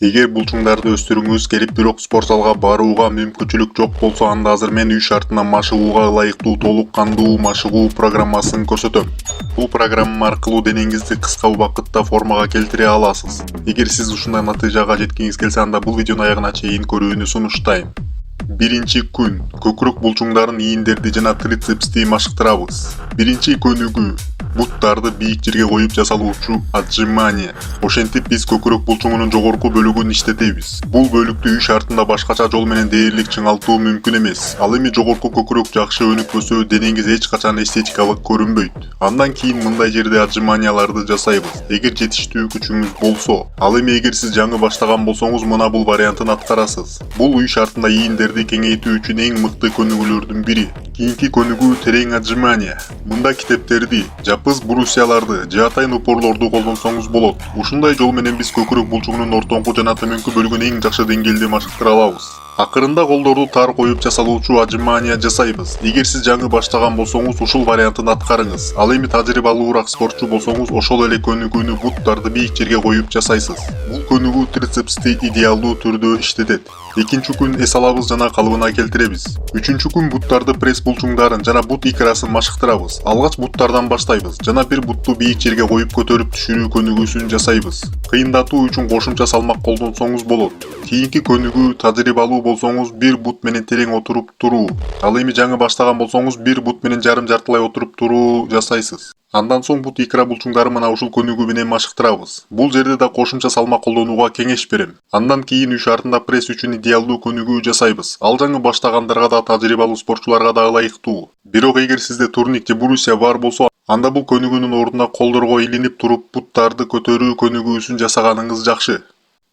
Эгер булчуңдарды өстүрүүңүз келип бирок спорт залга барууга мүмкүнчүлүк жок болсо, анда азыр мен үй шартына машыгууга ылайыктуу толук кандуу машыгуу программасын көрсөтөм. Бул программа аркылуу денеңизди кыска убакытта формага келтире аласыз. Эгер сиз ушундай натыйжага жеткиңиз келсе, анда бул видеону аягына чейин көрүүнү сунуштайм. Биринчи күн көкүрөк булчуңдарын ийиндерди жана трицепсти машыктырабыз. Биринчи көнүгүү буттарды бийик жерге коюп жасалуучу отжимания. Ошентип биз көкүрөк булчуңунун жогорку бөлүгүн иштетебиз. Бул бөлүктү үй шартында башкача жол менен дээрлик чыңалтуу мүмкүн эмес. Ал эми жогорку көкүрөк жакшы өнүкпөсө, денеңиз эч качан эстетикалык көрүнбөйт. Андан кийин мындай жерде отжиманияларды жасайбыз. Эгер жетиштүү күчүңүз болсо, ал эми эгер сиз жаңы баштаган болсоңуз, мына бул вариантын аткарасыз. Бул үй шартында ийиндерди кеңейтүү үчүн эң мыкты көнүгүүлөрдүн бири. Кийинки көнүгүү терең отжимания. Мында китептерди, жапыз брусьяларды же атайын упорлорду колдонсоңуз болот. Ушундай жол менен биз көкүрөк булчуңунун ортоңку жана төмөнкү бөлүгүн эң жакшы деңгээлде машыктыра алабыз. Акырында колдорду тар коюп жасалуучу отжимания жасайбыз. Эгер сиз жаңы баштаган болсоңуз, ушул вариантын аткарыңыз. Ал эми тажрыйбалуураак спортчу болсоңуз, ошол эле көнүгүүнү буттарды бийик жерге коюп жасайсыз. Бул көнүгүү трицепсти идеалдуу түрдө иштетет. Экинчи күн эс алабыз жана калыбына келтиребиз. Үчүнчү күн буттарды пресс булчуңдарын жана бут икрасын машыктырабыз. Алгач буттардан баштайбыз жана бир бутту бийик жерге коюп көтөрүп түшүрүү көнүгүүсүн жасайбыз. Кыйындатуу үчүн кошумча салмак колдонсоңуз болот. Кийинки көнүгүү тажрыйбалуу болсоңуз, бир бут менен терең отуруп туруу. Ал эми жаңы баштаган болсоңуз, бир бут менен жартылай отуруп туруу жасайсыз. Андан соң бут икра булчуңдары мына ушул көнүгүү менен машыктырабыз. Бул жерде да кошумча салмак колдонууга кеңеш берем. Андан кийин үй шартында пресс үчүн идеалдуу көнүгүү жасайбыз. Ал жаңы баштагандарга да, тажрыйбалуу спортчуларга да ылайыктуу. Бирок эгер сизде турник же брусья бар болсо, анда бул көнүгүүнүн ордуна колдорго илинип туруп буттарды көтөрүү көнүгүүсүн жасаганыңыз жакшы.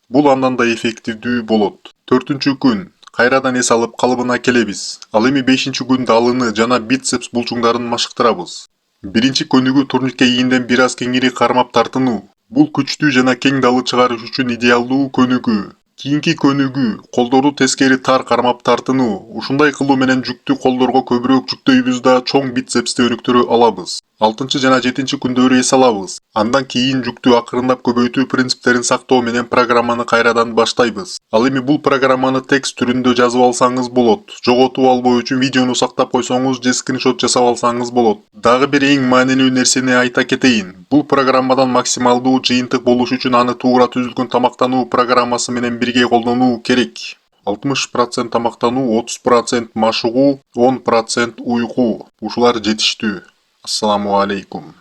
Бул андан да эффективдүү болот. Төртүнчү күн кайрадан эс алып калыбына келебиз. Ал эми бешинчи күн далыны жана бицепс булчуңдарын машыктырабыз. Биринчи көнүгүү турникке ийинден бир аз кеңири кармап тартынуу. Бул күчтүү жана кең далы чыгарыш үчүн идеалдуу көнүгүү. Кийинки көнүгүү колдорду тескери тар кармап тартынуу. Ушундай кылуу менен жүктү колдорго көбүрөөк жүктөйбүз да чоң бицепсти өнүктүрө алабыз. 6 жана 7 күндөрү эс алабыз. Андан кийин жүктү акырындап көбөйтүү принциптерин сактоо менен программаны кайрадан баштайбыз. Ал эми бул программаны текст түрүндө жазып алсаңыз болот. Жоготуп албоо үчүн видеону сактап койсоңуз же скриншот жасап алсаңыз болот. Дагы бир эң маанилүү нерсени айта кетейин. Бул программадан максималдуу жыйынтык болуш үчүн аны туура түзүлгөн тамактануу программасы менен бирге колдонуу керек. 60% тамактануу, 30% машыгуу, 10% уйку. Ушулар жетиштүү. Ассаламу алейкум.